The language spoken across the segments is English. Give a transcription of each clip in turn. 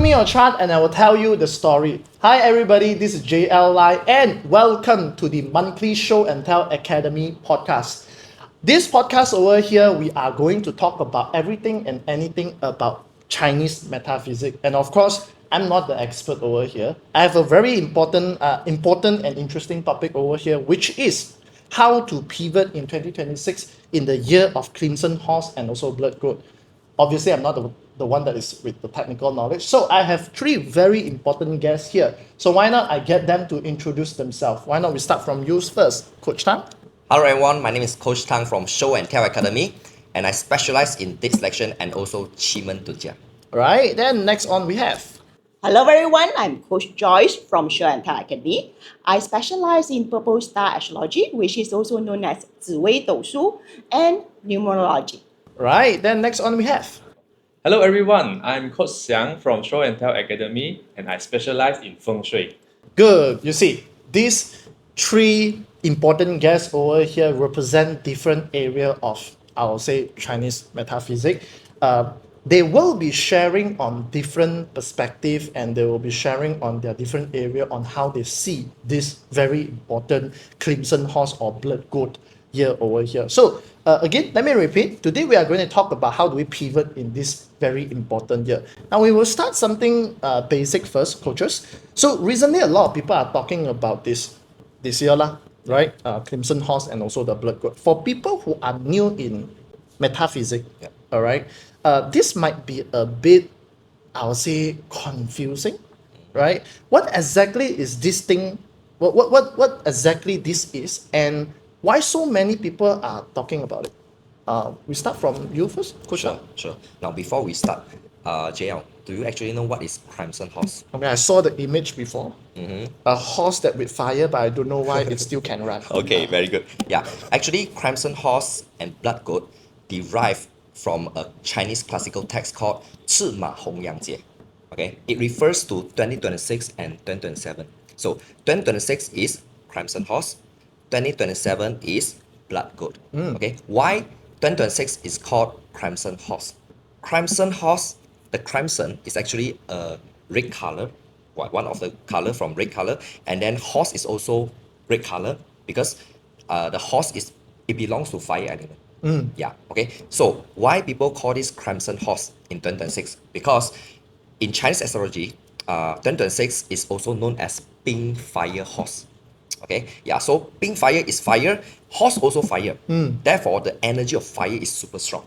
me your chart and I will tell you the story. Hi everybody, this is JLI and welcome to the monthly Show and Tell Academy podcast. This podcast over here, we are going to talk about everything and anything about Chinese metaphysics. And of course, I'm not the expert over here. I have a very important and interesting topic over here, which is how to pivot in 2026 in the year of Crimson Horse and also Blood Growth. Obviously, I'm not the one that is with the technical knowledge. So I have three very important guests here. So why not I get them to introduce themselves? Why not we start from you first, Coach Tang? Hello everyone, my name is Coach Tang from Show and Tell Academy, and I specialize in date selection and also Chimen Tujia. Right, then next on we have. Hello everyone, I'm Coach Joyce from Joyce and Ah Academy. I specialize in Purple Star Astrology, which is also known as 紫微斗数 and numerology. Right, then next on we have. Hello everyone, I'm Coach Siang from Show and Tell Academy and I specialize in Feng Shui. Good, you see, these three important guests over here represent different area of, I will say, Chinese metaphysics. They will be sharing on different perspective and they will be sharing on their different area on how they see this very important Crimson Horse or Blood Goat year over here. So again, let me repeat. Today we are going to talk about how do we pivot in this very important year. Now we will start something basic first, coaches. So recently a lot of people are talking about this year lah, right? Crimson Horse and also the Blood Goat. For people who are new in metaphysics, all right, this might be a bit, I would say, confusing, right? What exactly is this thing? What exactly this is, and why so many people are talking about it? We start from you first, Coach. Sure. Now before we start, JL, do you actually know what is Crimson Horse? I mean, I saw the image before. A horse that with fire, but I don't know why it still can run. Okay, very good. Yeah, actually Crimson Horse and Blood Goat derive from a Chinese classical text called 赤马红阳节. Okay, it refers to 2026 and 2027. So 2026 is Crimson Horse, 2027 is Blood Goat. Okay, why 2026 is called Crimson Horse? Crimson Horse, the crimson is actually a red color, one of the color from red color, and then horse is also red color because the horse it belongs to fire element. Yeah, okay. So why people call this Crimson Horse in 2026? Because in Chinese astrology, 2026 is also known as Pink Fire Horse. Okay, yeah, so Pink Fire is fire, horse also fire. Therefore, the energy of fire is super strong.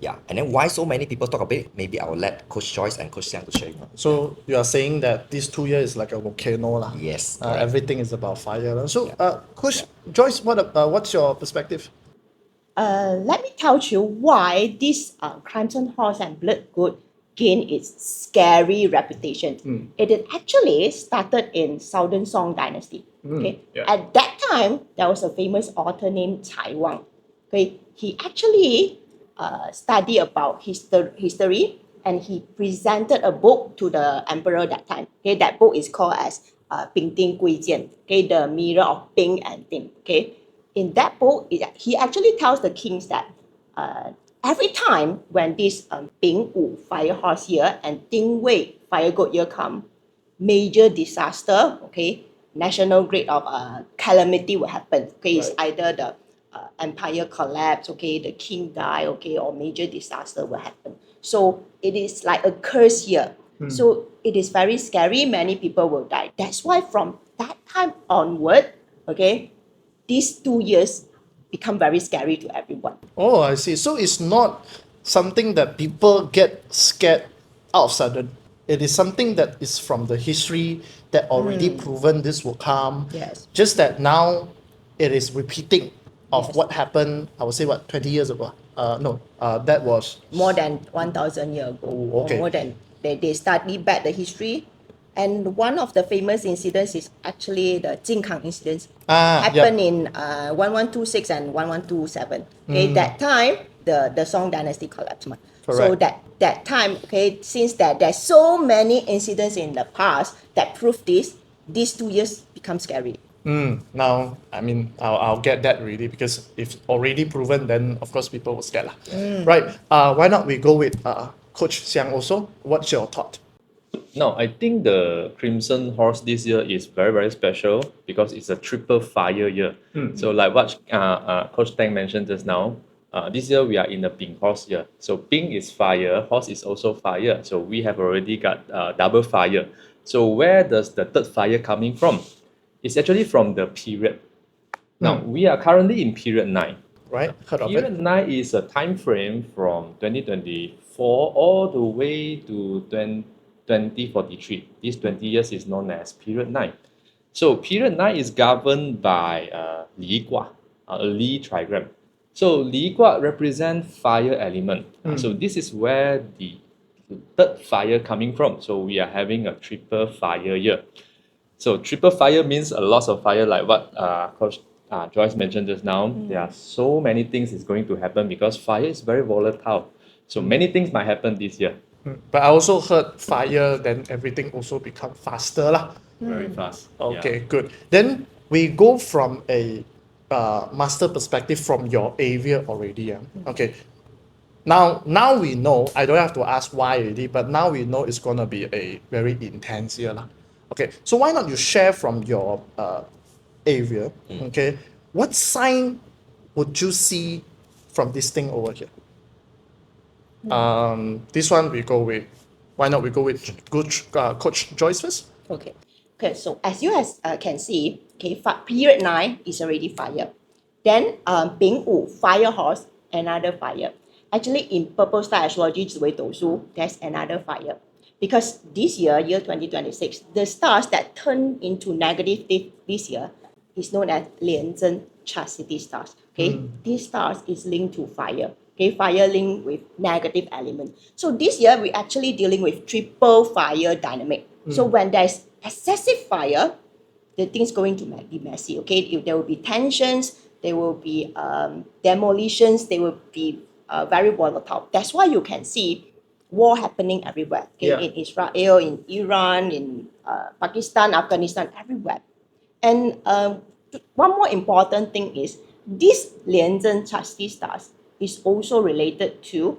Yeah, and then why so many people talk about it? Maybe I will let Coach Joyce and Coach Siang to share. So you are saying that this 2 years is like a volcano lah. Yes, correct. Everything is about fire lah. So Coach Joyce, what's your perspective? Let me tell you why this Crimson Horse and Blood Goat gained its scary reputation. It had actually started in Southern Song Dynasty. Okay, at that time there was a famous author named Cai Wang. Okay, he actually studied about history and he presented a book to the emperor that time. Okay, that book is called as 丙丁贵剑. Okay, the mirror of Bing and Ting. Okay, in that book, he actually tells the kings that every time when this Bing Wu fire horse year and Ding Wei fire goat year come, major disaster, okay, national grade of calamity will happen. Okay, it's either the empire collapse, okay, the king die, okay, or major disaster will happen. So it is like a curse year. So it is very scary. Many people will die. That's why from that time onward, okay, these 2 years become very scary to everyone. Oh, I see. So it's not something that people get scared out of sudden. It is something that is from the history that already proven this will come. Yes. Just that now it is repeating of what happened, I would say, 20 years ago? That was... More than 1,000 years ago. Oh, okay. Or more than, they study back the history. And one of the famous incidents is actually the Jinkang incidents. Happened in 1126 and 1127. Okay, that time the Song dynasty collapsed. So that time, okay, since that there's so many incidents in the past that prove this, these 2 years become scary. Now, I mean, I'll get that really, because if already proven, then of course people will scared lah. Right. Why not we go with Coach Siang also? What's your thought? Now, I think the Crimson Horse this year is very, very special because it's a triple fire year. So, like what Coach Tang mentioned just now, this year we are in the Pink Horse year. So, Pink is fire, Horse is also fire. So, we have already got double fire. So, where does the third fire coming from? It's actually from the period. Now, we are currently in period 9. Right? Heard of Period it? 9 is a time frame from 2024 all the way to 2043. This 20 years is known as period 9. So period 9 is governed by Li Gua, a Li trigram. So Li Gua represent fire element. So this is where the third fire coming from. So we are having a triple fire year. So triple fire means a lot of fire, like what Coach Joyce mentioned just now. There are so many things is going to happen because fire is very volatile. So many things might happen this year. But I also heard fire, then everything also become faster lah. Very fast. Okay, good. Then we go from a master perspective from your area already. Yeah? Okay. Now we know, I don't have to ask why already, but now we know it's going to be a very intense year. Lah. Okay, so why not you share from your area, okay? What sign would you see from this thing over here? This one we go with, why not we go with Coach Joyce first? Okay. Okay, so as you can see, okay, period 9 is already fire. Then Bing Wu, fire horse, another fire. Actually, in purple star astrology, 紫微斗数, there's another fire. Because this year 2026, the stars that turn into negative this year is known as 廉贞 chastity stars. Okay, these stars is linked to fire. Okay, fire linked with negative element. So this year we're actually dealing with triple fire dynamic. So when there's excessive fire, the thing's going to be messy. Okay, there will be tensions, there will be demolitions, they will be very volatile. That's why you can see war happening everywhere. Okay, Yeah. in Israel, in Iran, in Pakistan, Afghanistan, everywhere. And one more important thing is this 廉贞 chastity stars is also related to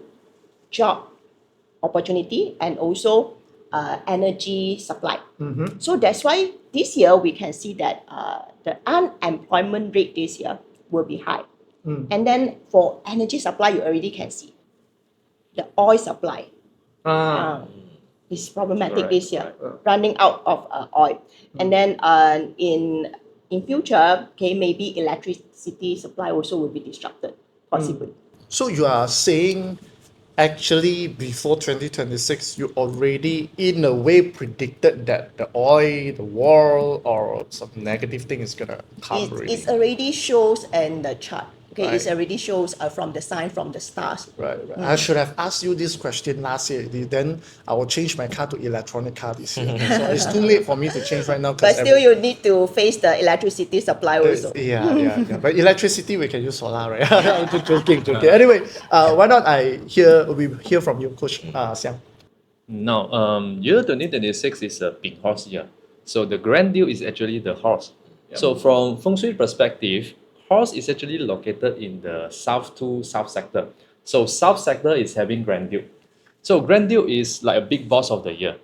job opportunity and also energy supply. So that's why this year we can see that the unemployment rate this year will be high. And then for energy supply, you already can see the oil supply is problematic Correct, this year, running out of oil. And then in future, okay, maybe electricity supply also will be disrupted, possibly. So you are saying actually before 2026, you already in a way predicted that the oil, the war, or some negative thing is gonna come already. It already shows in the chart. Okay, Right. it already shows from the sign from the stars. Right. I should have asked you this question last year. Then I will change my car to electronic car this year. So it's too late for me to change right now. But still, you need to face the electricity supply also. Yeah. But electricity we can use solar, right? I'm just joking. Anyway, why not we hear from you, Coach Siang? Now, year 2026 is a big horse year. So the grand deal is actually the horse. So from feng shui perspective, horse is actually located in the south to south sector. So south sector is having grand deal. So grand deal is like a big boss of the year.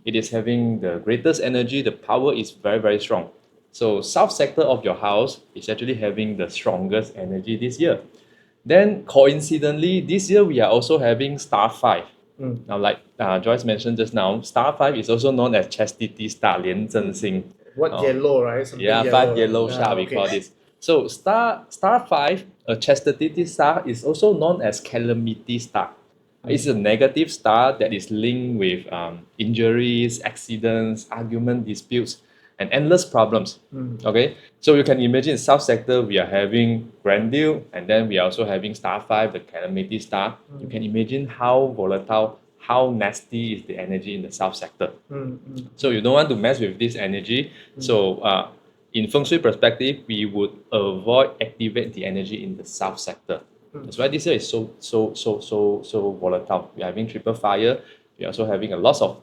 It is having the greatest energy, the power is very, very strong. So south sector of your house is actually having the strongest energy this year. Then coincidentally, this year we are also having star 5. Now, like Joyce mentioned just now, star 5 is also known as chastity star, 廉贞星. What yellow, right? Something Yeah, five yellow Yeah, star we call this. So star 5, a chastity star, is also known as calamity star. It's a negative star that is linked with injuries, accidents, argument, disputes, and endless problems. Okay, so you can imagine south sector we are having grand deal, and then we are also having star 5, the calamity star. You can imagine how volatile, how nasty is the energy in the south sector. So you don't want to mess with this energy. So in feng shui perspective, we would avoid activate the energy in the south sector. That's why this year is so volatile. We are having triple fire. We are also having a lot of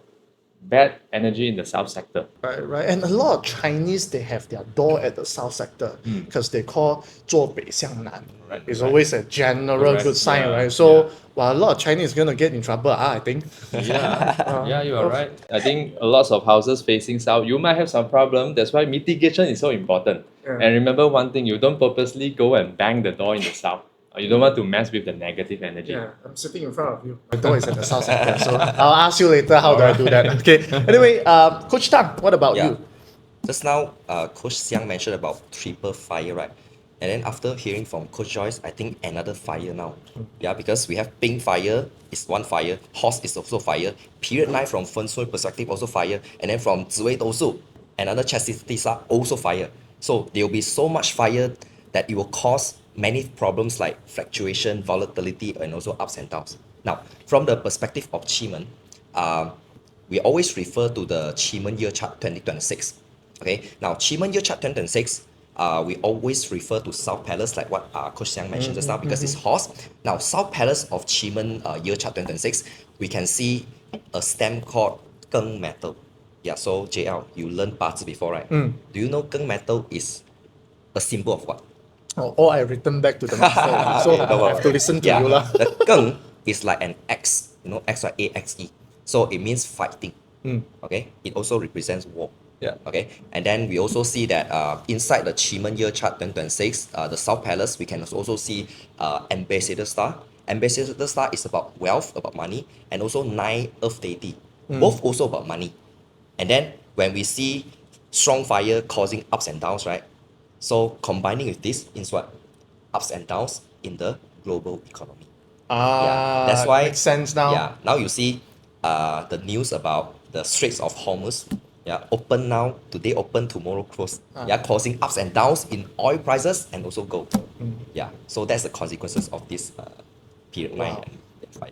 bad energy in the south sector. Right. And a lot of Chinese, they have their door at the south sector because they call 坐北向南. Right, It's right. always a general Correct, good sign, yeah, right? So, yeah. well, a lot of Chinese is going to get in trouble, I think. Yeah, you are right. I think a lot of houses facing south, you might have some problem. That's why mitigation is so important. Yeah. And remember one thing, you don't purposely go and bang the door in the south. You don't want to mess with the negative energy. Yeah, I'm sitting in front of you. My door is at the south sector, so I'll ask you later how do I do that. Okay. Anyway, Coach Tang, what about Yeah. you? Just now, Coach Siang mentioned about triple fire, right? And then after hearing from Coach Joyce, I think another fire now. Yeah, because we have pink fire is one fire, horse is also fire, period 9 from Feng Shui perspective also fire, and then from Ziwei Dosu, another chastity star also fire. So there will be so much fire that it will cause many problems like fluctuation, volatility, and also ups and downs. Now, from the perspective of Qi we always refer to the Qi year chart 2026. Okay, now Qi year chart 2026, we always refer to South Palace, like what Coach Xiang mentioned just now, because it's horse. Now, South Palace of Qi year chart 2026, we can see a stem called Geng metal. Yeah, so JL, you learned parts before, right? Do you know Geng metal is a symbol of what? Or I return back to the master. So Okay, no I have to problem. listen to Yeah, you. the Geng is like an X, X like AXE. So it means fighting. Okay, it also represents war. Yeah. Okay, and then we also see that inside the Qi year chart 2026, the South Palace, we can also see Ambassador Star. Ambassador Star is about wealth, about money, and also 9 Earth deity, both also about money. And then when we see strong fire causing ups and downs, right? So combining with this is what? Ups and downs in the global economy. That's why Makes sense now. Yeah, now you see the news about the Straits of Hormuz. Yeah, open now, today open, tomorrow close. Yeah, causing ups and downs in oil prices and also gold. Yeah, so that's the consequences of this period 9 Wow. and 5.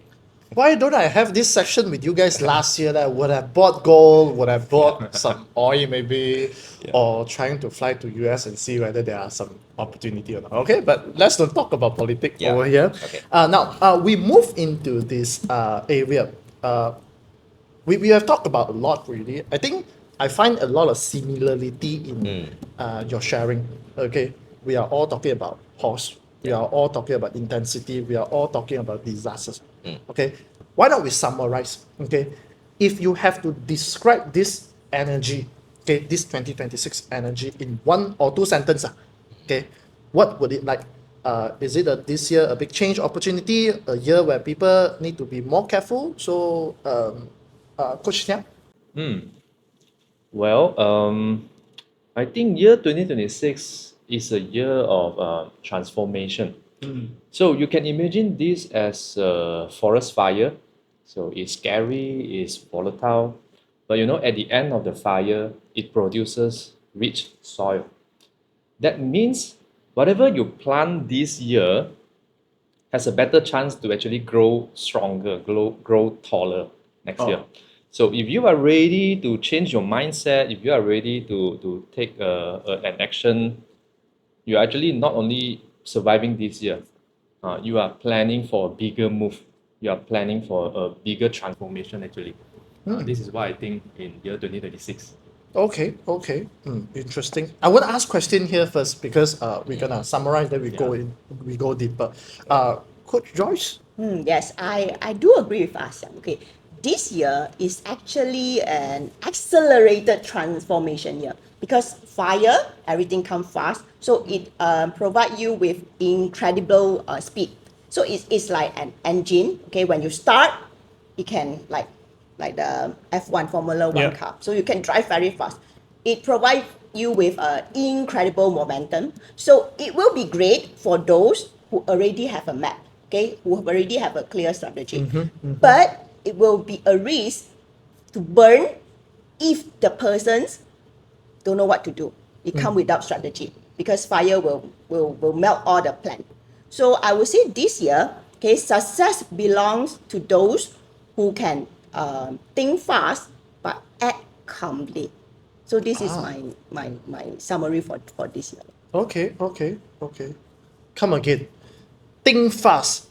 Why don't I have this session with you guys last year? That I would have bought gold, would have bought some oil maybe, or trying to fly to US and see whether there are some opportunity or not. Okay, but let's not talk about politics Yeah. over here. Okay. Now, we move into this area. We have talked about a lot really. I think I find a lot of similarity in your sharing. Okay, we are all talking about horse. We are all talking about intensity. We are all talking about disasters. Okay, why don't we summarize? Okay, if you have to describe this energy, okay, this 2026 energy in 1 or 2 sentences, okay, what would it like? Is it this year a big change opportunity? A year where people need to be more careful? So, Coach Tiang? Well, I think year 2026 is a year of transformation. So you can imagine this as a forest fire. So it's scary, it's volatile, but at the end of the fire, it produces rich soil. That means whatever you plant this year has a better chance to actually grow stronger, grow taller next year. So if you are ready to change your mindset, if you are ready to take an action, you're actually not only surviving this year, you are planning for a bigger move. You are planning for a bigger transformation actually. This is why I think in year 2026. Okay. Interesting. I want to ask question here first because we're gonna summarize, then we go deeper. Coach Joyce? Yes, I do agree with Ah Siang. Okay, this year is actually an accelerated transformation year because fire, everything comes fast, so it provide you with incredible speed. So it's like an engine. Okay, when you start, it can like the F1 Formula One Yeah. car, so you can drive very fast. It provides you with incredible momentum. So it will be great for those who already have a map, okay, who already have a clear strategy. But it will be a risk to burn if the persons don't know what to do. It come without strategy because fire will melt all the plant. So I would say this year, okay, success belongs to those who can think fast but act calmly. So this is my summary for this year. Okay. Come again. Think fast,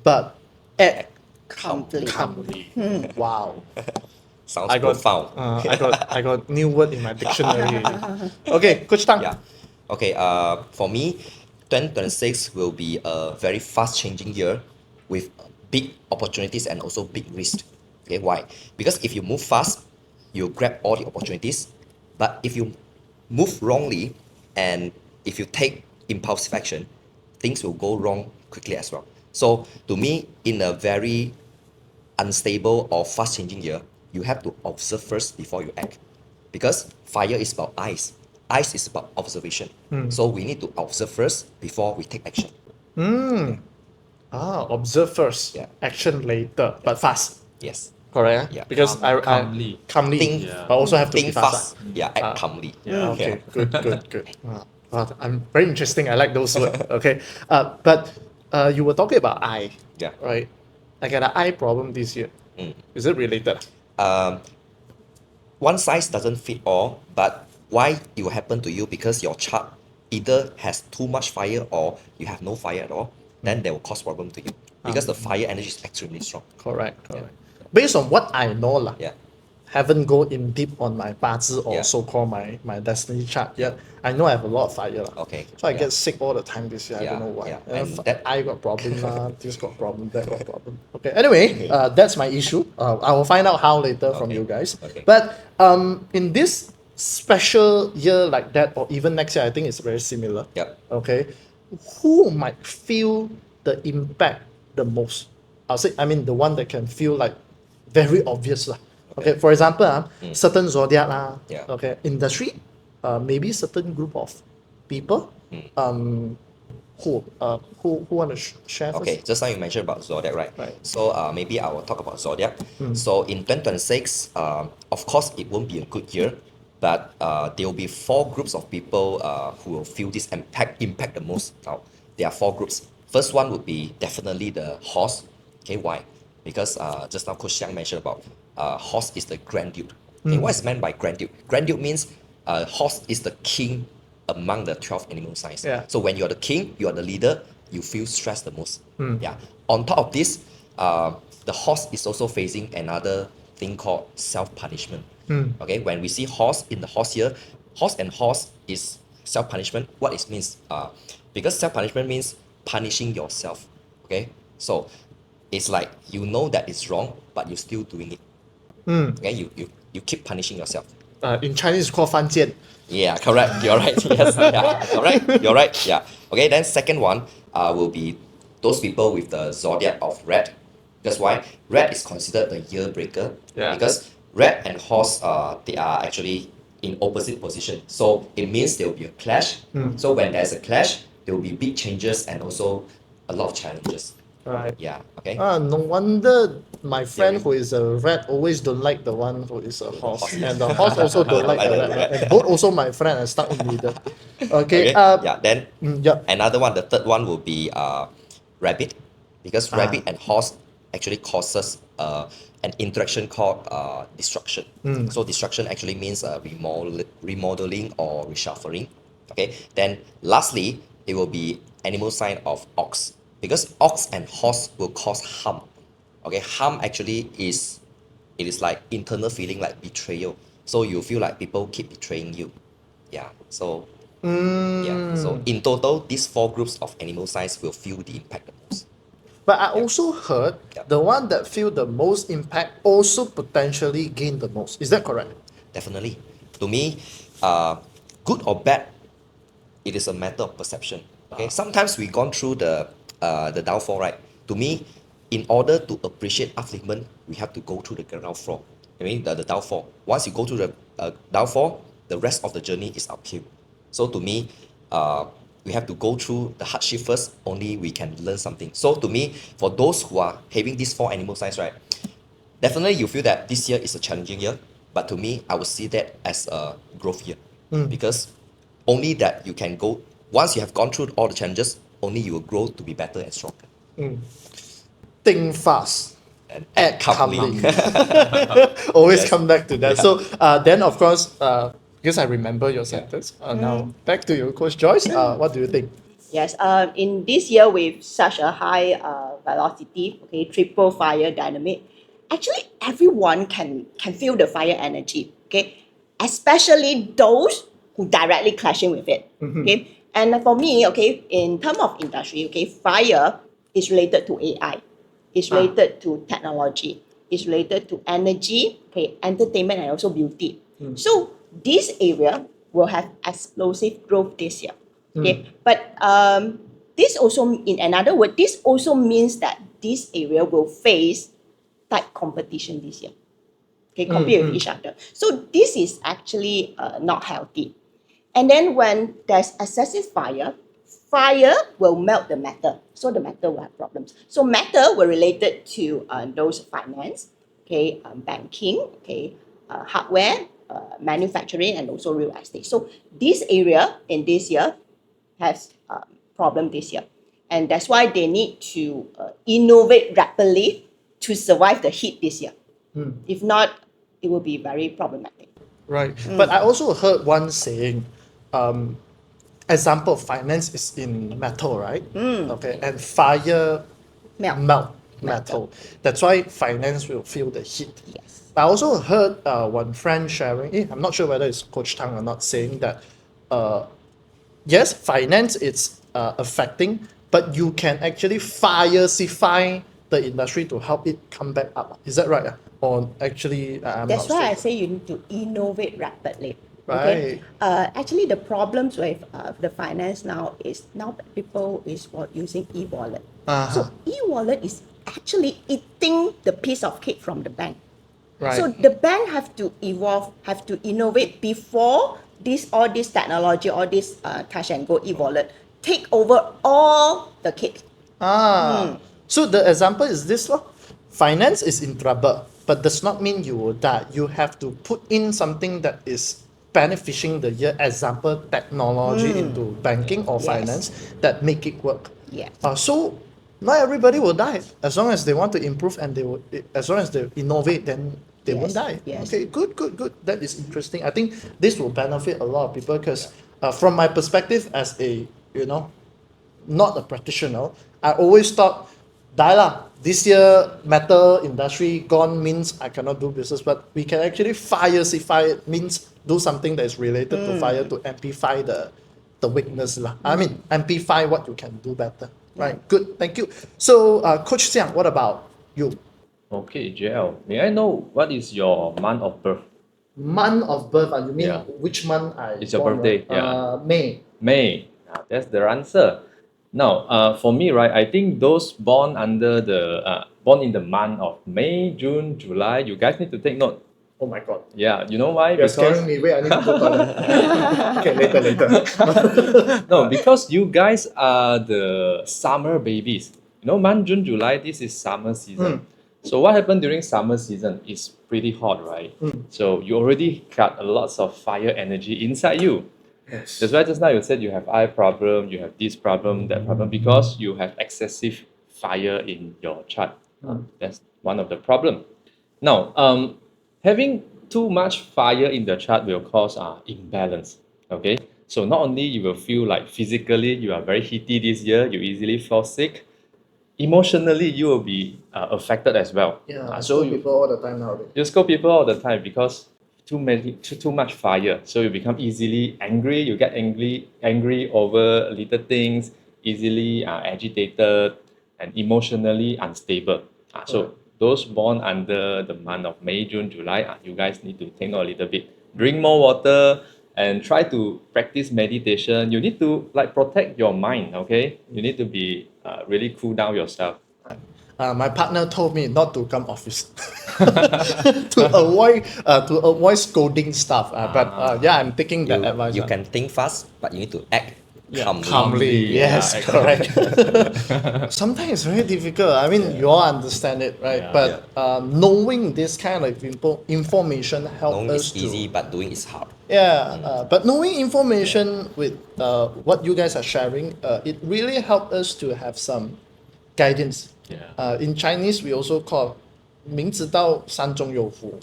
but act Calmly. calmly. Wow. Sounds I got profound. I got new word in my dictionary. Okay, Coach Tang. Yeah. Okay. For me, 2026 will be a very fast changing year with big opportunities and also big risks. Okay. Why? Because if you move fast, you grab all the opportunities. But if you move wrongly and if you take impulsive action, things will go wrong quickly as well. So to me, in a very unstable or fast changing year, you have to observe first before you act. Because fire is about ice. Ice is about observation. So we need to observe first before we take action. Observe first, Yeah. action later, but fast. Yes. Correct? Yeah. Because Calmly. calmly, Think, Yeah. but also have to be think fast. fast. Yeah, act Ah. calmly. Yeah. Okay, good. Wow, I'm very interesting. I like those words. Okay, but you were talking about eye, Yeah. right? I got an eye problem this year. Mm. Is it related? One size doesn't fit all, but why it will happen to you because your chart either has too much fire or you have no fire at all, then they will cause problem to you because the fire energy is extremely strong. Correct. Based on what I know, lah, Yeah. haven't go in deep on my 八字 or Yeah. so-called my destiny chart yet. I know I have a lot of fire. Lah. Okay. So I Yeah. get sick all the time this year. I don't Yeah, know why. yeah. And And that- I got problem lah, this got problem, that got problem. Okay. Anyway, that's my issue. I will find out how later from Okay. you guys. Okay. But in this special year like that, or even next year, I think it's very similar. Yep. Okay. Who might feel the impact the most? I mean the one that can feel like very obvious lah. Okay, for example, certain zodiac lah, Yeah. okay, industry, maybe certain group of people, who want to share first? Okay, just now you mentioned about zodiac, right? Right. So maybe I will talk about zodiac. So in 2026, of course it won't be a good year, but there will be 4 groups of people who will feel this impact the most. Now there are 4 groups. First one would be definitely the horse. Okay, why? Because just now Coach Siang mentioned about horse is the grand duke. Okay, what is meant by grand duke? Grand duke means horse is the king among the 12 animal signs. Yeah. So when you're the king, you're the leader, you feel stressed the most. Yeah. On top of this, the horse is also facing another thing called self-punishment. Okay, when we see horse in the horse here, horse and horse is self-punishment. What it means? Because self-punishment means punishing yourself. Okay, so it's like you know that it's wrong, but you're still doing it. Okay, you keep punishing yourself. In Chinese, it's called 犯贱. Yeah, correct. You're right. Yes. Yeah. Correct. You're right. Yeah. Okay. Then second one will be those people with the zodiac of rat. Because why? Rat is considered the year breaker. Yeah. Because rat and horse they are actually in opposite position. So it means there will be a clash. So when there's a clash, there will be big changes and also a lot of challenges. Right. Yeah. Okay. No wonder my friend Yeah. who is a rat always don't like the one who is a horse. horse. And the horse also don't like the rat. And both also my friend are stuck in middle. Okay. Yeah. Then Yeah. another one, the third one will be rabbit, because rabbit and horse actually causes an interaction called destruction. So destruction actually means remodeling or reshuffling. Okay. Then lastly, it will be animal sign of ox, because ox and horse will cause harm. Okay, harm actually is like internal feeling like betrayal. So you feel like people keep betraying you. Yeah. So yeah. So in total, these 4 groups of animal signs will feel the impact the most. But I also heard Yeah. the one that feel the most impact also potentially gain the most. Is that correct? Definitely. To me, good or bad, it is a matter of perception. Okay. Sometimes we gone through the downfall, right? To me, in order to appreciate upliftment, we have to go through the ground floor. I mean the downfall. Once you go through the downfall, the rest of the journey is uphill. So to me, we have to go through the hardship first. Only we can learn something. So to me, for those who are having these 4 animal signs, right? Definitely, you feel that this year is a challenging year. But to me, I would see that as a growth year, because only that you can go. Once you have gone through all the challenges, only you will grow to be better and stronger. Think fast. And Act calmly. calmly. Always Yes. come back to that. Yeah. So then of course, because I remember your sentence. Now back to you, Coach Joyce. What do you think? Yes, in this year with such a high velocity, okay, triple fire dynamic, actually everyone can feel the fire energy, okay? Especially those who directly clashing with it, okay? And for me, okay, in terms of industry, okay, fire is related to AI, it's related to technology, it's related to energy, okay, entertainment and also beauty. So this area will have explosive growth this year, okay? But this also, in another word, this also means that this area will face tight competition this year. Okay, compete with each other. So this is actually not healthy. And then when there's excessive fire, fire will melt the metal. So the metal will have problems. So metal were related to those finance, okay, banking, okay, hardware, manufacturing, and also real estate. So this area in this year has problem this year. And that's why they need to innovate rapidly to survive the heat this year. If not, it will be very problematic. Right. But I also heard one saying, example of finance is in metal, right? Okay. And fire Melt. metal. That's why finance will feel the heat. Yes. I also heard one friend sharing, I'm not sure whether it's Coach Tang or not, saying that yes, finance is affecting, but you can actually fireify the industry to help it come back up. Is that right? Or actually, I'm That's not why I sure. say you need to innovate rapidly. Right. Actually, the problems with the finance now is now people is using e-wallet. So e-wallet is actually eating the piece of cake from the bank. Right. So the bank have to evolve, have to innovate before all this technology, all this cash and go e-wallet take over all the cake. So the example is this law. Finance is in trouble, but does not mean you will die. You have to put in something that is benefiting the year. Example, technology into banking or Yes. finance that make it work. Yes. So not everybody will die. As long as they want to improve and as long as they innovate, then they won't Yes, die. yes. Okay, good. That is interesting. I think this will benefit a lot of people because from my perspective as a, not a practitioner, I always thought, die lah. This year, metal industry gone means I cannot do business, but we can actually fireify it, means do something that is related to fire to amplify the weakness lah. I mean, amplify what you can do better. Right, good, thank you. So, Coach Siang, what about you? Okay, JL, may I know what is your month of birth? Month of birth, you mean Yeah. which month I It's your born, birthday, right? yeah. May. May. That's the answer. Now, for me, right, I think those born born in the month of May, June, July, you guys need to take note. Oh my God. Yeah, you know why? You're scaring me. Wait, I need to go toilet. Okay, later. No, because you guys are the summer babies. You know, month June, July, this is summer season. So what happened during summer season is pretty hot, right? So you already got a lots of fire energy inside you. Yes. That's why just now you said you have eye problem, you have this problem, that problem, because you have excessive fire in your chart. That's one of the problem. Now, having too much fire in the chart will cause imbalance. Okay, so not only you will feel like physically you are very heaty this year, you easily fall sick. Emotionally, you will be affected as well. Yeah, I so scold people all the time nowadays. you scold people all the time because too much fire. So you become easily angry. You get angry over little things, easily agitated, and emotionally unstable. So those born under the month of May, June, July, you guys need to take note a little bit. Drink more water and try to practice meditation. You need to protect your mind. Okay, you need to be really cool down yourself. My partner told me not to come office to avoid scolding staff. But yeah, I'm taking that advice. You can think fast, but you need to act calmly. Calmly. Yes, Yeah, correct. Sometimes it's very difficult. I mean, you all understand it, right? Yeah. But knowing this kind of information help Knowing us is easy, but doing is hard. but knowing information with what you guys are sharing, it really helped us to have some guidance. In Chinese, we also call 明知道山中有虎.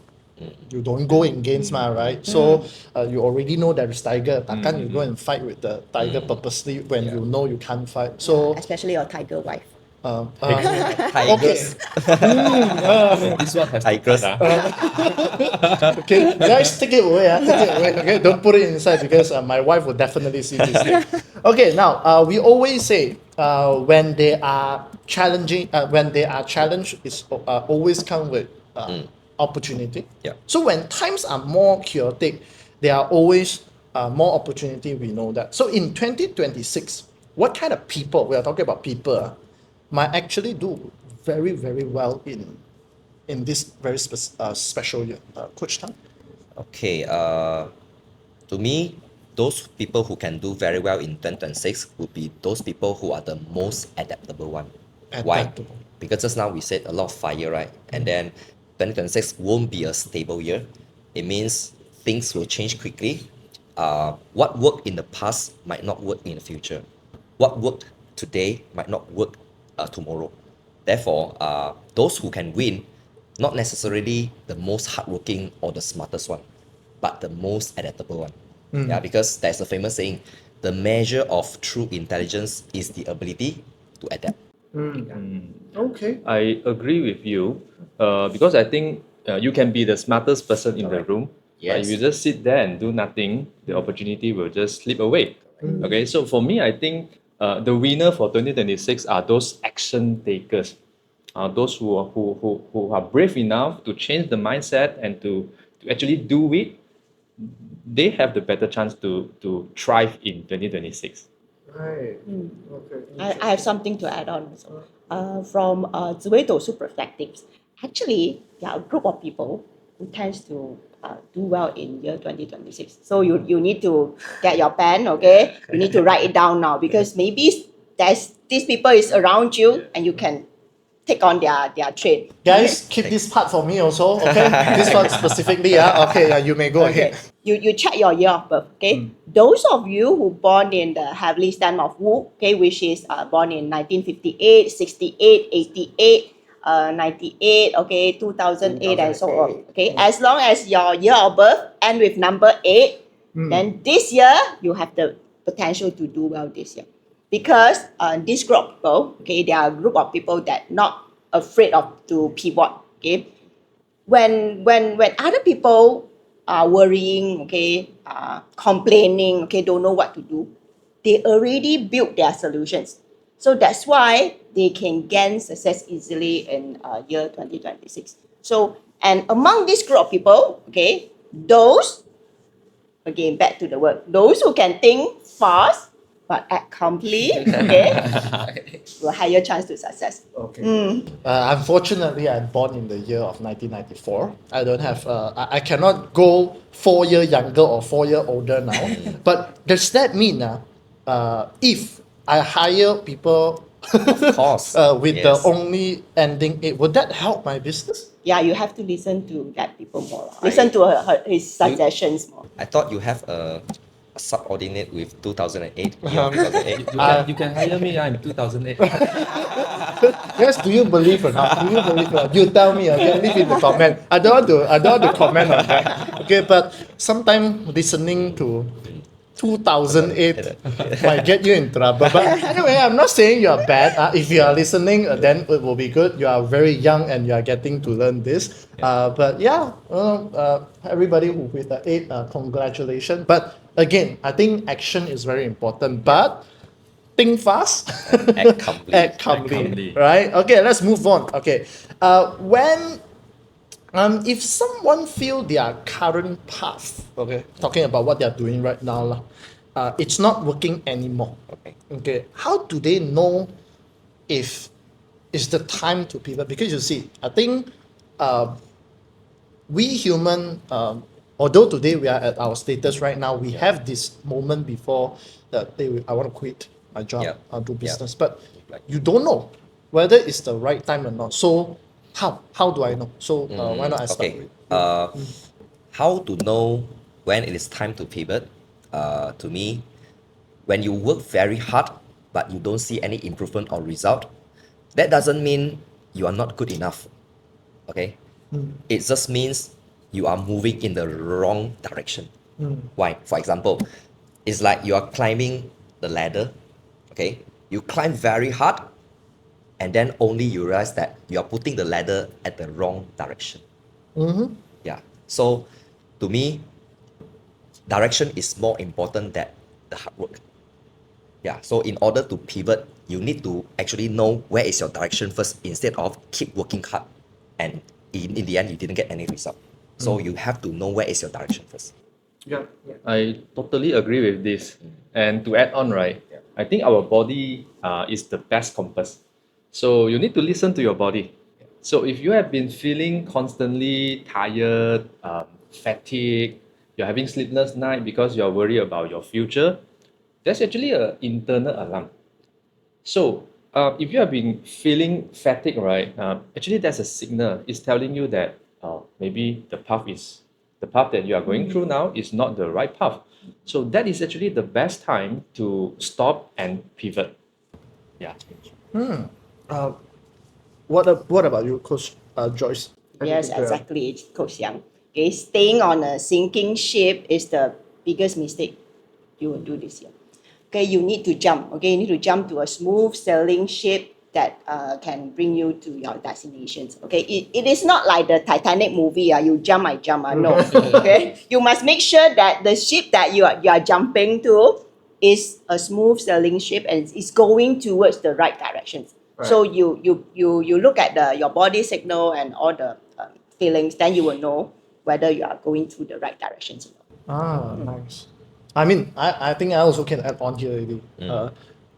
You don't go against right? So you already know there is tiger. Takkan you go and fight with the tiger purposely when you know you can't fight. So Especially your tiger wife. Tigers. This one has to Tigers. cut, ah. Okay, guys, take it away. Take it away. Okay, don't put it inside because my wife will definitely see this thing. Okay, now we always say when they are challenging, when they are challenged, it's always come with opportunity. Yeah. So when times are more chaotic, there are always more opportunity. We know that. So in 2026, what kind of people we are talking about? People might actually do very well in this very special year. Coach Tang? Okay, to me, those people who can do very well in 2026 would be those people who are the most adaptable one. Why? Adaptable. Because just now we said a lot of fire, right? And then 2026 won't be a stable year. It means things will change quickly. What worked in the past might not work in the future. What worked today might not work tomorrow. Therefore, those who can win, not necessarily the most hardworking or the smartest one, but the most adaptable one. Yeah, because there's a famous saying, the measure of true intelligence is the ability to adapt. Okay. I agree with you because I think you can be the smartest person in the room. But if Yes. you just sit there and do nothing, the opportunity will just slip away. Okay, so for me, I think the winner for 2026 are those action takers, those who are brave enough to change the mindset and to actually do it. They have the better chance to thrive in 2026. Right. Okay. I have something to add on also. From Ziwei Dosu perspectives, actually, there are a group of people who tends to do well in year 2026. So you need to get your pen, okay? You need to write it down now because maybe these people is around you and you can take on their trade. Guys, keep this part for me also, okay? This one specifically, yeah. Okay, you may go Okay. ahead. You check your year of birth, okay? Those of you who born in the heavenly stem of Wu, okay, which is born in 1958, 68, 88, 98, okay, 2008 and so on, okay? As long as your year of birth end with number 8, then this year you have the potential to do well this year. Because this group of people, okay, they are a group of people that not afraid of to pivot, okay? When other people are worrying, okay, complaining, okay, don't know what to do, they already built their solutions. So that's why they can gain success easily in year 2026. So, and among this group of people, okay, those, again, back to the word, those who can think fast but act calmly, okay, will higher chance to success. Okay. Unfortunately, I'm born in the year of 1994. I don't have. I cannot go 4 year younger or 4 year older now. But does that mean if I hire people Of course. with Yes. the only ending 8, would that help my business? Yeah, you have to listen to that people more. Listen to his suggestions more. I thought you have a subordinate with 2008. Year of 2008. You can hire me. I'm 2008. Yes, do you believe or not? Do you believe or not? You tell me, okay? Leave in the comment. I don't want to comment on that. Okay, but sometimes listening to 2008 might get you in trouble. But anyway, I'm not saying you are bad. If you are listening, then it will be good. You are very young and you are getting to learn this. But yeah, everybody who with the 8, congratulations. But again, I think action is very important. But think fast, Act calmly. act calmly, calmly. right? Okay, let's move on. Okay, when if someone feel their current path, okay, talking about what they are doing right now, it's not working anymore. Okay, how do they know if it's the time to pivot? Because you see, I think we human, although today we are at our status right now, we have this moment before that they I want to quit my job, Yeah. do Yeah. business, but you don't know whether it's the right time or not. So how do I know? So why not I start Okay. with How to know when it is time to pivot? To me, when you work very hard but you don't see any improvement or result, that doesn't mean you are not good enough. Okay? It just means you are moving in the wrong direction. Why? For example, it's like you are climbing the ladder. Okay? You climb very hard, and then only you realize that you are putting the ladder at the wrong direction. Yeah. So to me, direction is more important than the hard work. Yeah. So in order to pivot, you need to actually know where is your direction first instead of keep working hard and in the end you didn't get any result. So you have to know where is your direction first. Yeah, I totally agree with this. And to add on, right, I think our body is the best compass. So you need to listen to your body. So if you have been feeling constantly tired, fatigued, you're having sleepless night because you're worried about your future, that's actually an internal alarm. So if you have been feeling fatigue, right, actually that's a signal. It's telling you that maybe the path that you are going through now is not the right path. So that is actually the best time to stop and pivot. Yeah. What about you, Coach Joyce? Yes, exactly, Coach Yang. Okay, staying on a sinking ship is the biggest mistake you will do this year. Okay, you need to jump. Okay, you need to jump to a smooth sailing ship that can bring you to your destinations. Okay, it is not like the Titanic movie. You jump, I jump. No. Okay, you must make sure that the ship that you are jumping to is a smooth sailing ship and is going towards the right directions. So you look at your body signal and all the feelings, then you will know whether you are going through the right directions or not. Nice. I mean, I think I also can add on here already.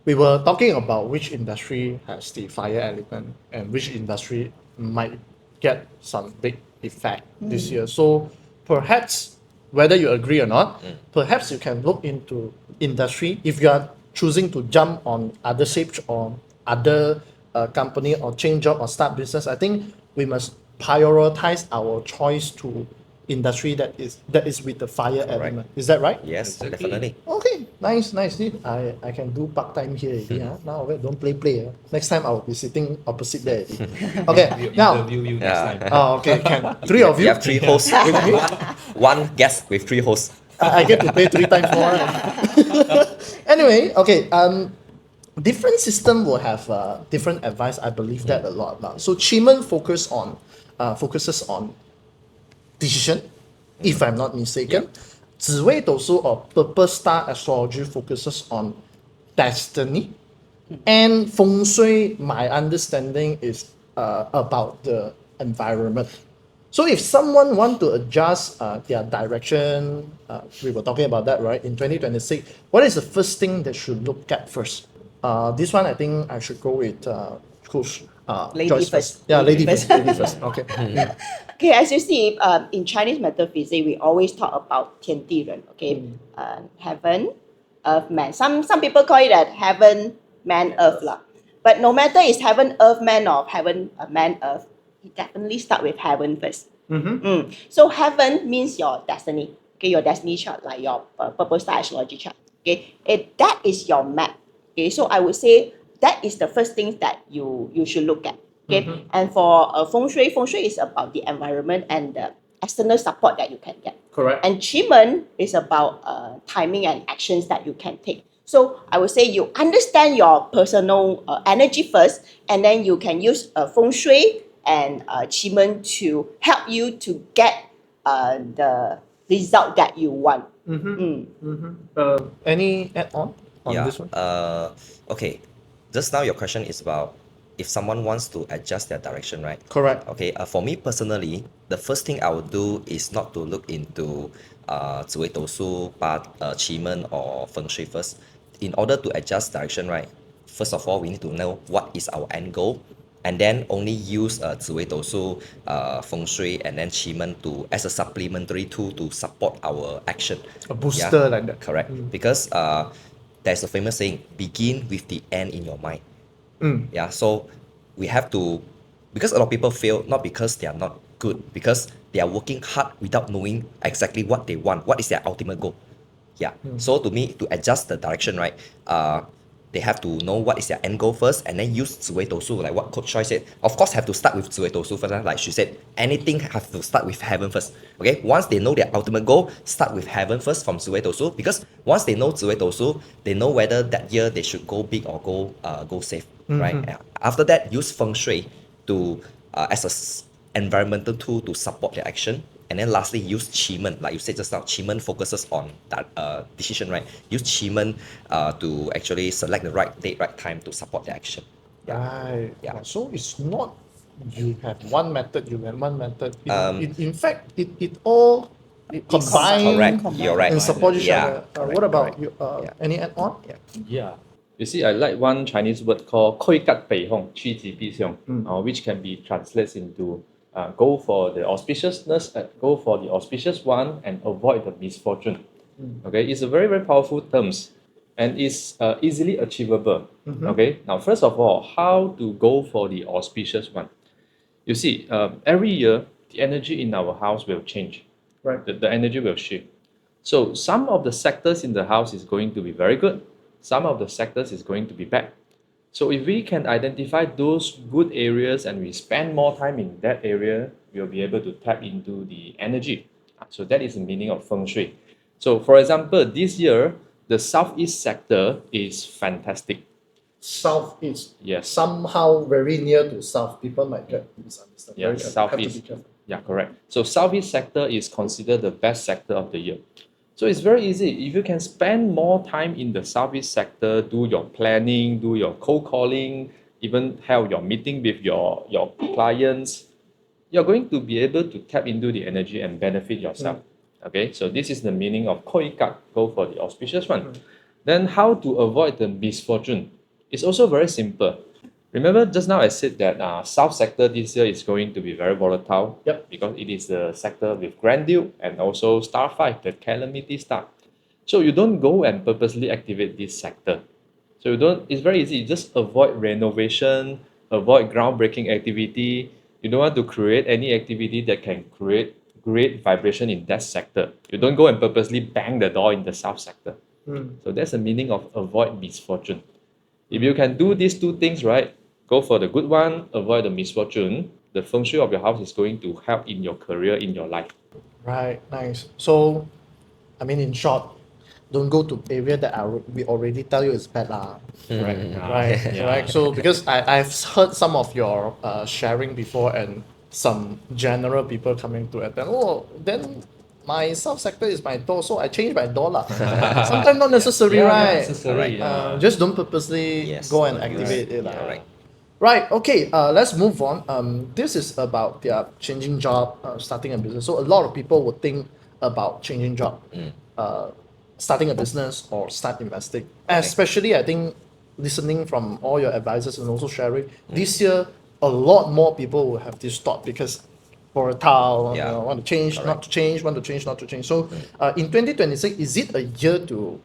We were talking about which industry has the fire element and which industry might get some big effect this year. So perhaps, whether you agree or not, perhaps you can look into industry if you are choosing to jump on other ships or other company or change job or start business. I think we must prioritize our choice to industry that is with the fire element. Is that right? Yes, Exactly. definitely. Okay, nice. See, I can do part time here already. Now don't play. Next time I will be sitting opposite there already. Okay, We'll now. interview you next Yeah. time. Okay, can three of You you? have three hosts. one guest with three hosts. I get to pay 3 times more. Right? Anyway, okay. Different system will have different advice. I believe that a lot now. So Chiman focuses on decision, if I'm not mistaken. Ziwei Dosu or Purple Star Astrology focuses on destiny. And Feng Shui, my understanding, is about the environment. So if someone want to adjust their direction, we were talking about that, right? In 2026, what is the first thing they should look at first? This one, I think I should go with Coach Lady Joyce first. Yeah, Lady lady first. first. Lady first. Okay. Okay, as you see, in Chinese metaphysics, we always talk about 天地人, okay? Heaven, earth, man. Some people call it that heaven, man, earth lah. But no matter it's heaven, earth, man, or heaven, man, earth, you definitely start with heaven first. So heaven means your destiny. Okay, your destiny chart, like your purple star astrology chart. Okay, that is your map. Okay, so I would say that is the first thing that you should look at. Okay, and for feng shui is about the environment and the external support that you can get. Correct. And Qi is about timing and actions that you can take. So I would say you understand your personal energy first, and then you can use feng shui and Qi to help you to get the result that you want. Any add on Yeah. this one? Okay. Just now your question is about if someone wants to adjust their direction, right? Correct. Okay. For me personally, the first thing I would do is not to look into 紫微斗数, Qi or Feng Shui first. In order to adjust direction, right? First of all, we need to know what is our end goal, and then only use 紫微斗数, Feng Shui, and then Qi to as a supplementary tool to support our action. A booster like that. Correct. Because there's a famous saying, begin with the end in your mind. Yeah, so we have to, because a lot of people fail not because they are not good, because they are working hard without knowing exactly what they want, what is their ultimate goal. Yeah. So to me, to adjust the direction, right? they have to know what is their end goal first, and then use 紫微斗数, like what Coach Choi said. Of course, have to start with 紫微斗数 first. Like she said, anything have to start with heaven first. Okay, once they know their ultimate goal, start with heaven first from 紫微斗数, because once they know 紫微斗数, they know whether that year they should go big or go safe, right? After that, use feng shui to as a environmental tool to support their action. And then lastly, use Qi-Men. Like you said just now, Qi-Men focuses on that decision, right? Use Qi-Men to actually select the right date, right time to support the action. Right. Yeah. So it's not you have one method, you have one method. In fact, it all Correct. combine You're right. and support each Yeah, other. correct, What about correct. you? Yeah. Any add-on? Yeah. Yeah. You see, I like one Chinese word called 趨吉避凶, 趨吉避凶, which can be translated into go for the auspiciousness, go for the auspicious one and avoid the misfortune. Okay, it's a very, very powerful terms and it's easily achievable. Okay, now first of all, how to go for the auspicious one? You see, every year, the energy in our house will change. Right. The energy will shift. So some of the sectors in the house is going to be very good. Some of the sectors is going to be bad. So if we can identify those good areas and we spend more time in that area, we'll be able to tap into the energy. So that is the meaning of feng shui. So for example, this year, the southeast sector is fantastic. Southeast. Yes. Somehow very near to south. People might get misunderstood. Yeah, Very careful. Have to be southeast. careful. Yeah, correct. So southeast sector is considered the best sector of the year. So it's very easy. If you can spend more time in the southeast sector, do your planning, do your cold calling, even have your meeting with your clients, you're going to be able to tap into the energy and benefit yourself. Okay, so this is the meaning of 趨吉, go for the auspicious one. Then how to avoid the misfortune? It's also very simple. Remember just now I said that south sector this year is going to be very volatile. Yep. Because it is the sector with Grand Duke and also Star 5, the calamity star. So you don't go and purposely activate this sector. So it's very easy. Just avoid renovation, avoid groundbreaking activity. You don't want to create any activity that can create great vibration in that sector. You don't go and purposely bang the door in the south sector. So that's the meaning of avoid misfortune. If you can do these two things right, go for the good one, avoid the misfortune, the feng shui of your house is going to help in your career, in your life. Right, nice. So, I mean, in short, don't go to area that we already tell you is bad lah. Right. Right, Yeah. right. So because I've heard some of your sharing before and some general people coming to attend. Oh, then my south sector is my door, so I change my door lah. Sometimes not necessary, Yeah, right? necessary, yeah. Just don't purposely Yes, go and correct. activate it lah. Correct. Right. Okay. Let's move on. This is about their changing job, starting a business. So a lot of people would think about changing job, starting a business or start investing. Especially, I think, listening from all your advisors and also sharing this year, a lot more people will have this thought because volatile, Yeah. want to change, not Correct. to change, want to change, not to change. So, in 2026, is it a year to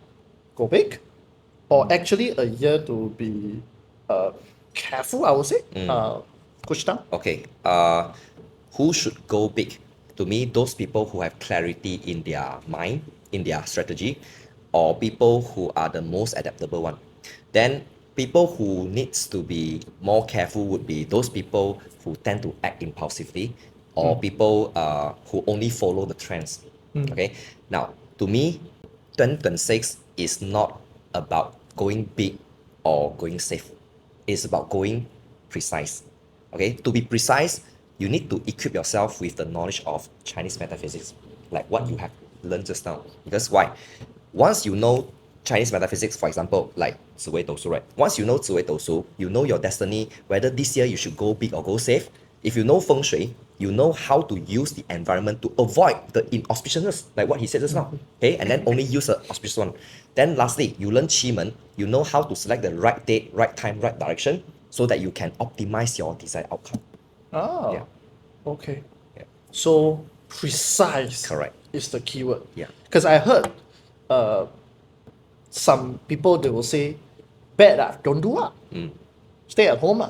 go big, or actually a year to be careful? I would say, Coach Tang. Okay. Who should go big? To me, those people who have clarity in their mind, in their strategy, or people who are the most adaptable one. Then people who needs to be more careful would be those people who tend to act impulsively, or people who only follow the trends. Okay. Now, to me, 2026 is not about going big or going safe. It's about going precise. Okay, to be precise, you need to equip yourself with the knowledge of Chinese metaphysics, like what you have learned just now. Because why? Once you know Chinese metaphysics, for example, like 紫微斗数, right? Once you know 紫微斗数, you know your destiny, whether this year you should go big or go safe. If you know feng shui, you know how to use the environment to avoid the inauspiciousness, like what he said just now. Okay, and then only use the auspicious one. Then lastly, you learn Qi-Men, you know how to select the right date, right time, right direction, so that you can optimize your desired outcome. Oh, Yeah. okay. Yeah. So precise Correct. is the keyword. Yeah. Because I heard some people, they will say, bad don't do stay at home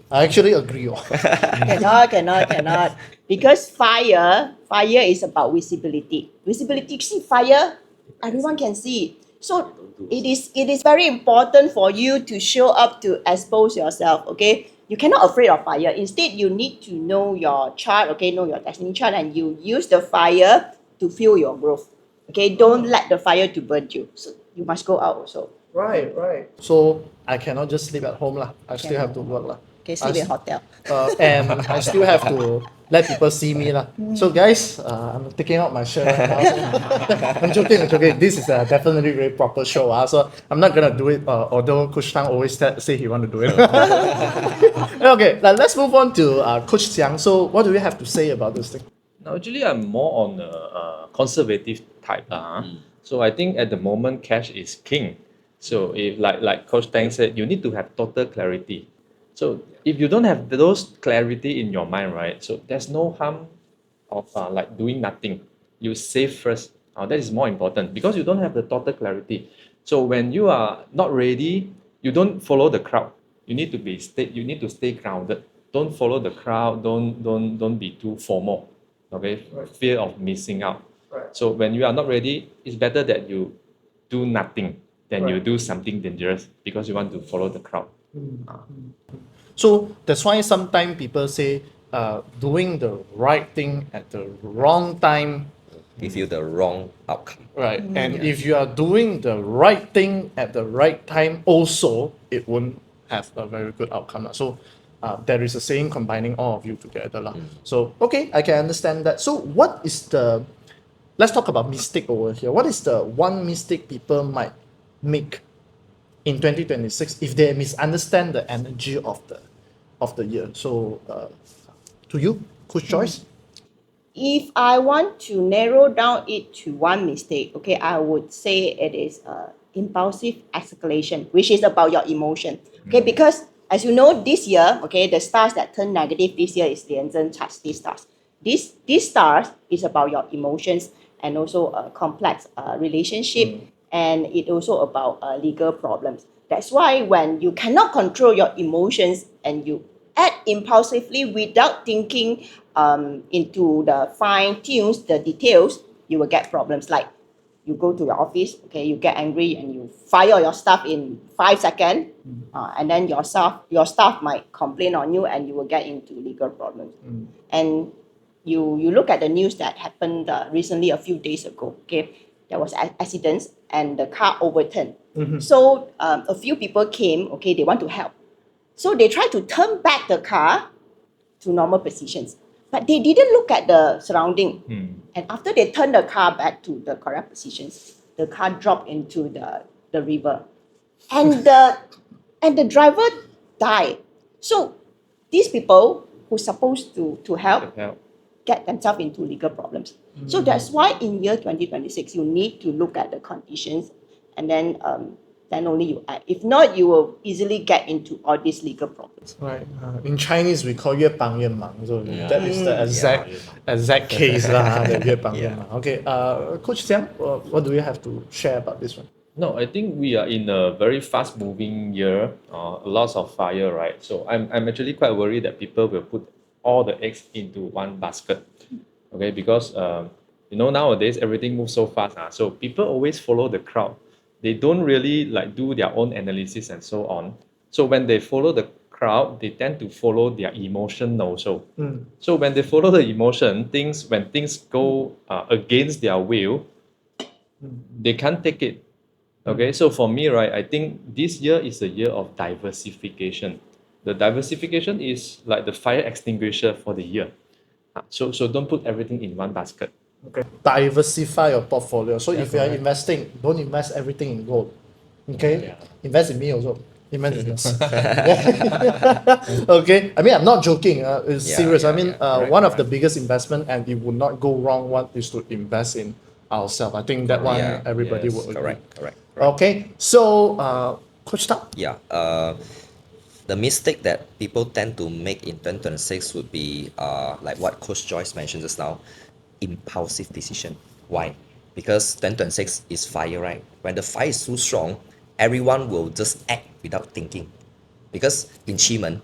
I actually agree. Cannot. Because fire is about visibility. Visibility, see fire, everyone can see. So it is very important for you to show up to expose yourself. Okay, you cannot afraid of fire. Instead, you need to know your chart. Okay, know your destiny chart, and you use the fire to fuel your growth. Okay, don't let the fire to burn you. So you must go out also. Right, right. So I cannot just sleep at home lah. I still have to work lah. Okay, sleep in hotel. And I still have to let people see me lah. So guys, I'm taking out my shirt right now. I'm joking, I'm joking. This is a definitely very proper show. So I'm not gonna do it. Although Coach Tang always say he want to do it. Okay, now let's move on to Coach Siang. So what do you have to say about this thing? Now, actually, I'm more on a conservative type. So I think at the moment, cash is king. So if like Coach Tang said, you need to have total clarity. So if you don't have those clarity in your mind, right? So there's no harm of like doing nothing. You save first. That is more important because you don't have the total clarity. So when you are not ready, you don't follow the crowd. You need to You need to stay grounded. Don't follow the crowd. Don't be too formal. Okay, fear of missing out. Right. So when you are not ready, it's better that you do nothing than you Right. do something dangerous because you want to follow the crowd. So that's why sometimes people say doing the right thing at the wrong time. Give you the wrong outcome. Right. And if you are doing the right thing at the right time, also, it won't have a very good outcome. Lah. So there is a saying combining all of you together. Lah. So, okay, I can understand that. So, what is the, let's talk about mistake over here. What is the one mistake people might make in 2026 if they misunderstand the energy of the year? So, to you, Coach Joyce? If I want to narrow down it to one mistake, okay, I would say it is impulsive escalation, which is about your emotion. Okay, because as you know, this year, okay, the stars that turn negative this year is Lianzhen Chasti stars. These stars is about your emotions and also a complex relationship, and it also about legal problems. That's why when you cannot control your emotions and you act impulsively without thinking into the fine tunes, the details, you will get problems. Like you go to your office, okay, you get angry and you fire your staff in 5 seconds, and then your staff might complain on you, and you will get into legal problems. And you look at the news that happened recently a few days ago. Okay, there was accidents and the car overturned. So a few people came. Okay, they want to help. So they tried to turn back the car to normal positions, but they didn't look at the surrounding. And after they turned the car back to the correct positions, the car dropped into the river, and the driver died. So these people who supposed to help get themselves into legal problems. So that's why in year 2026 you need to look at the conditions, and then only you act. If not, you will easily get into all these legal problems. Right. In Chinese, we call 越帮越忙. So that is the exact case lah. The 越帮越忙. Okay. Coach Siang, what do you have to share about this one? No, I think we are in a very fast-moving year, lots of fire, right? So I'm actually quite worried that people will put all the eggs into one basket, okay? Because nowadays everything moves so fast. So people always follow the crowd. They don't really like do their own analysis and so on. So when they follow the crowd, they tend to follow their emotion also. So when they follow the emotion, when things go against their will, they can't take it. Okay, so for me, right, I think this year is a year of diversification. The diversification is like the fire extinguisher for the year. So don't put everything in one basket. Okay. Diversify your portfolio. So if you are investing, don't invest everything in gold. Okay? Invest in me also. Invest in us. Okay. I mean, I'm not joking. It's serious. I mean, one of the biggest investment, and it would not go wrong, one is to invest in ourselves. I think that one everybody will agree. Correct. Okay. So, Coach Tang? Yeah. The mistake that people tend to make in 2026 would be like what Coach Joyce mentioned just now, impulsive decision. Why? Because 2026 is fire, right? When the fire is too strong, everyone will just act without thinking. Because in Qi,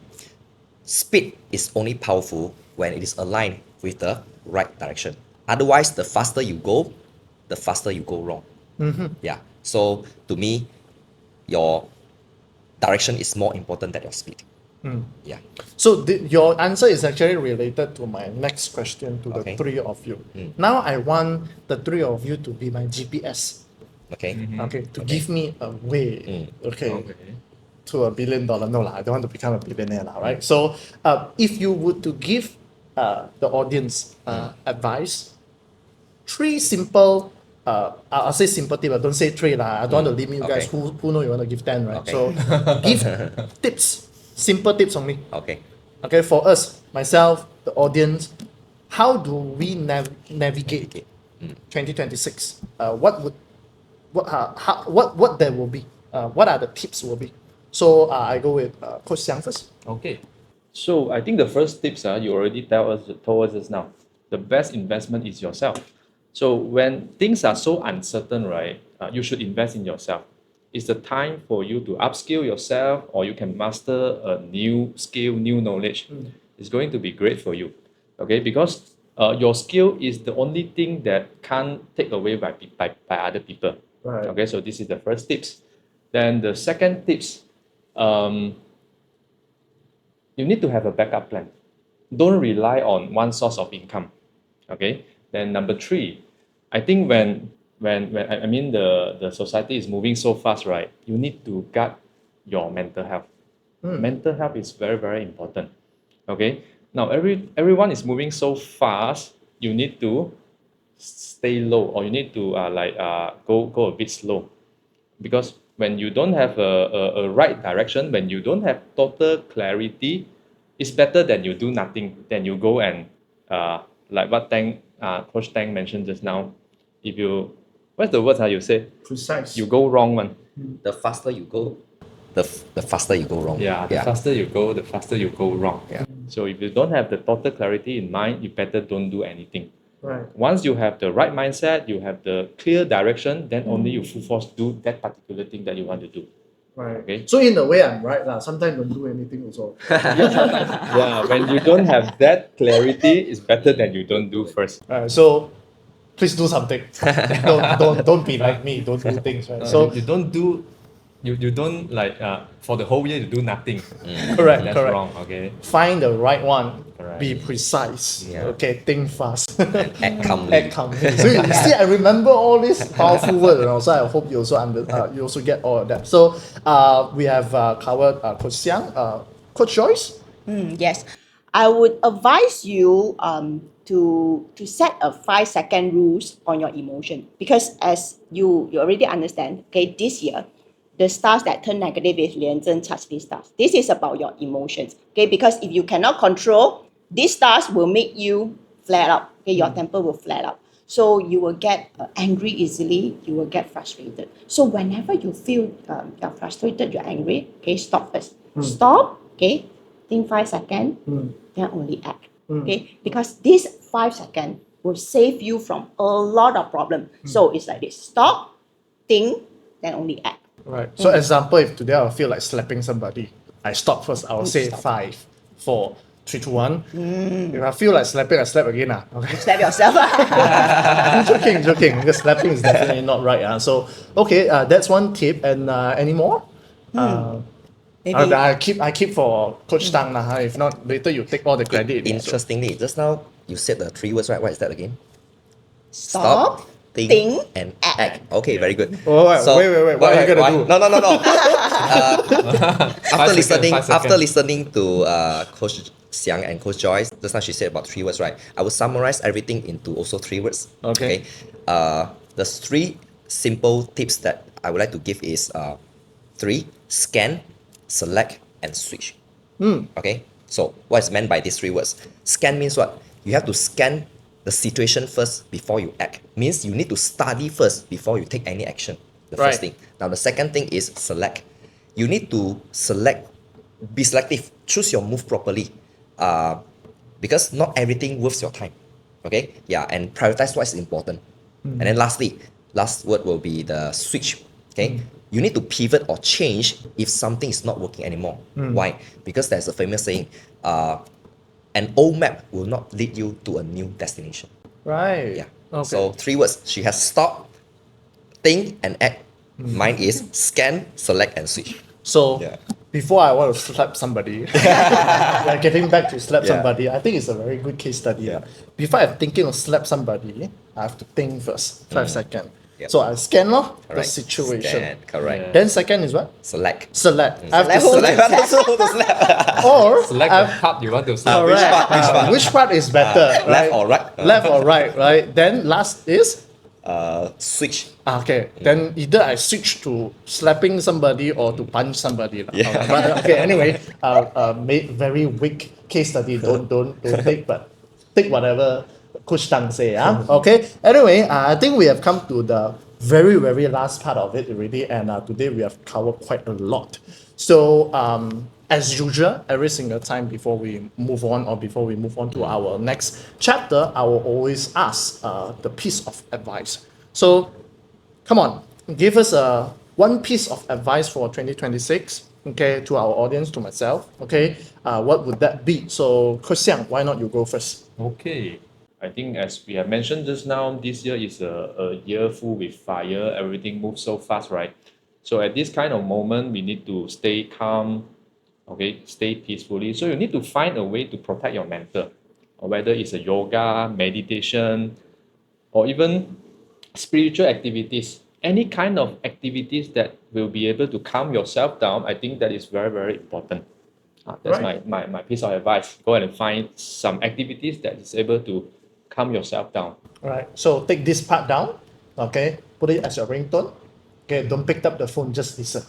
speed is only powerful when it is aligned with the right direction. Otherwise, the faster you go wrong. Yeah. So to me, your direction is more important than your speed. Yeah. So your answer is actually related to my next question to the Okay. three of you. Now I want the three of you to be my GPS. Okay. Okay, to give me a way. Okay. Okay. To $1 billion. No lah, I don't want to become a billionaire lah, right? So if you would to give the audience advice, three simple I'll say simple tip, but don't say three lah. I don't want to limit you guys. Okay. Who know you want to give 10, right? Okay. So give tips, simple tips only. Okay. Okay, for us, myself, the audience, how do we navigate 2026? What there will be? What are the tips will be? So I go with Coach Siang first. Okay. So I think the first tips you already told us now. The best investment is yourself. So when things are so uncertain, right, you should invest in yourself. It's the time for you to upskill yourself, or you can master a new skill, new knowledge. It's going to be great for you. Okay, because your skill is the only thing that can't take away by other people. Right. Okay, so this is the first tips. Then the second tips, you need to have a backup plan. Don't rely on one source of income. Okay. Then number three, I think when I mean the society is moving so fast, right? You need to guard your mental health. Mental health is very, very important. Okay. Now everyone is moving so fast. You need to stay low, or you need to go a bit slow, because when you don't have a right direction, when you don't have total clarity, it's better than you do nothing, than you go and like what Coach Tang mentioned just now. If you, what's the words you say? Precise. You go wrong one. The faster you go, the faster you go wrong. The faster you go, the faster you go wrong. Yeah. So if you don't have the total clarity in mind, you better don't do anything. Right. Once you have the right mindset, you have the clear direction, then only you full force do that particular thing that you want to do. Right. Okay. So in a way, I'm right lah. Sometimes don't do anything also. Yeah, when you don't have that clarity, it's better than you don't do first. So please do something. don't be like me. Don't do things. Right. So So you don't do, you don't like for the whole year you do nothing. correct. That's correct. wrong. Okay. Find the right one. Correct. Be precise. Yeah. Okay. Think fast. Act calmly. Act calmly. So you see, I remember all these powerful words, and also I hope you also you also get all of that. So we have covered Coach Siang, Coach Joyce. Yes, I would advise you to set a 5-second rules on your emotion, because as you already understand, okay, this year the stars that turn negative is 廉贞 Chasli stars. This is about your emotions, okay, because if you cannot control, these stars will make you flare up, okay, your temper will flare up. So you will get angry easily, you will get frustrated. So whenever you feel you're frustrated, you're angry, okay, stop first. Stop, okay, think 5 seconds, then only act. Okay, because this 5 seconds will save you from a lot of problems. So it's like this: stop, think, then only act. Right. So example, if today I feel like slapping somebody, I stop first. I will say Stop. 5, 4, 3, 2, 1. If I feel like slapping, I slap again. Okay. Slap yourself. I'm joking. Because slapping is definitely not right. So okay, that's one tip. And any more? Maybe. I keep for Coach Tang lah. If not, later you take all the credit. Interestingly, just now you said the 3 words, right? What is that again? Stop, think, and act. act. Okay, very good. Oh, wait. What are you gonna do? No. After 5 seconds. listening to Coach Siang and Coach Joyce, just now she said about 3 words, right? I will summarize everything into also 3 words. Okay. The 3 simple tips that I would like to give is 3: scan, select, and switch. Okay. So what is meant by these 3 words? Scan means what? You have to scan the situation first before you act. Means you need to study first before you take any action. The first Right. thing. Now the second thing is select. You need to be selective. Choose your move properly. Because not everything worth your time. Okay? Yeah, and prioritize what is important. And then lastly, last word will be the switch. Okay? You need to pivot or change if something is not working anymore. Why? Because there's a famous saying, an old map will not lead you to a new destination. Right. Yeah. Okay. So 3 words. She has stop, think, and act. Mine is scan, select, and switch. So Yeah. before I want to slap somebody, like getting back to slap Yeah. somebody, I think it's a very good case study. Yeah. Before I'm thinking of slap somebody, I have to think first, 5 seconds. Yep. So I scan the Correct. situation. Scan, correct. Yeah. Then second is what? Select. Select. I have to Select. select. Select. to slap. Or Select I- the part you want to select. correct. Which part? Which part is better? Left right? or right? Left or right, right? Then last is Switch. okay. Then either I switch to slapping somebody or to punch somebody. Lah. Yeah. But okay, anyway, made very weak case study. Don't take, but take whatever Coach Tang say. Okay. Anyway, I think we have come to the very last part of it already, and today we have covered quite a lot. So as usual, every single time before we move on to our next chapter, I will always ask the piece of advice. So come on, give us one piece of advice for 2026, okay, to our audience, to myself, okay. What would that be? So Coach Siang, why not you go first? Okay. I think as we have mentioned just now, this year is a year full with fire. Everything moves so fast, right? So at this kind of moment, we need to stay calm, okay, stay peacefully. So you need to find a way to protect your mental, or whether it's a yoga, meditation, or even spiritual activities. Any kind of activities that will be able to calm yourself down, I think that is very important. That's Right. my piece of advice. Go ahead and find some activities that is able to calm yourself down. All right. So take this part down, okay. Put it as your ringtone. Okay. Don't pick up the phone. Just listen.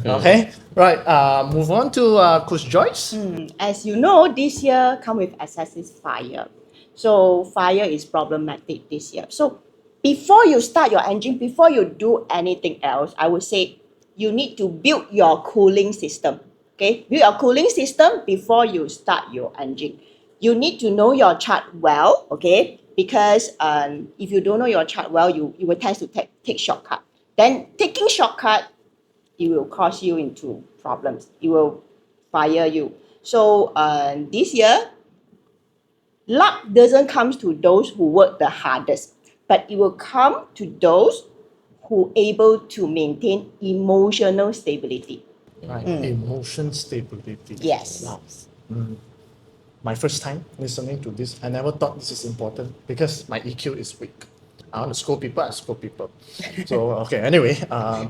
Okay. Right. Move on to Coach Joyce. As you know, this year come with excessive fire. So fire is problematic this year. So before you start your engine, before you do anything else, I would say you need to build your cooling system. Okay, build your cooling system before you start your engine. You need to know your chart well, okay? Because if you don't know your chart well, you will tend to take shortcut. Then taking shortcut, it will cause you into problems. It will fire you. So this year, luck doesn't come to those who work the hardest, but it will come to those who able to maintain emotional stability. Right. Emotion stability. Yes. Wow. My first time listening to this, I never thought this is important because my EQ is weak. I want to scold people, I scold people. So okay. Anyway,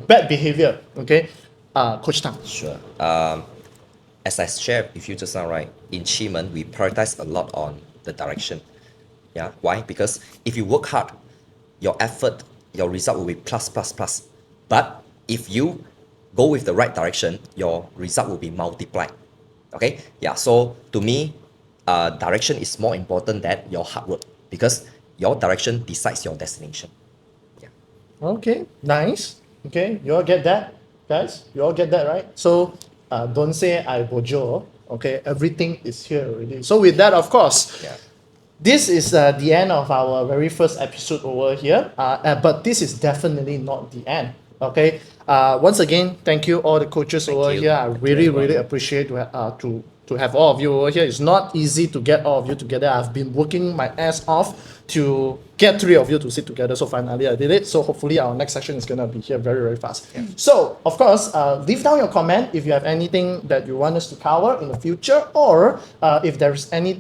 bad behavior. Okay. Coach Tang. Sure. As I shared with you just now, right, in Chiman, we prioritize a lot on the direction. Yeah. Why? Because if you work hard, your effort, your result will be plus. But if you go with the right direction, your result will be multiplied. Okay? Yeah. So to me, direction is more important than your hard work because your direction decides your destination. Yeah. Okay. Nice. Okay. You all get that, guys? You all get that, right? So don't say I bojo. Okay. Everything is here already. So with that, of course. Yeah. This is the end of our very first episode over here, but this is definitely not the end. Okay. Once again, thank you all the coaches over you. here. I really appreciate to have all of you over here. It's not easy to get all of you together. I've been working my ass off to get 3 of you to sit together. So finally I did it. So hopefully our next session is gonna be here very fast. So of course, leave down your comment if you have anything that you want us to cover in the future, or if there's any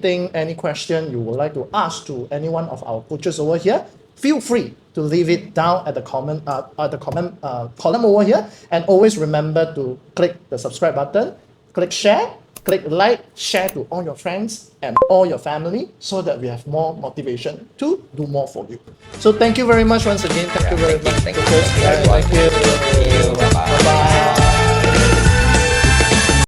question you would like to ask to any one of our coaches over here. Feel free to leave it down at the comment column over here, and always remember to click the subscribe button, click share, click like, share to all your friends and all your family so that we have more motivation to do more for you. So thank you very much once again. Thank you very much. Thank you. coaches. Thank you, everyone. Thank you. Thank you. Bye-bye. Bye-bye.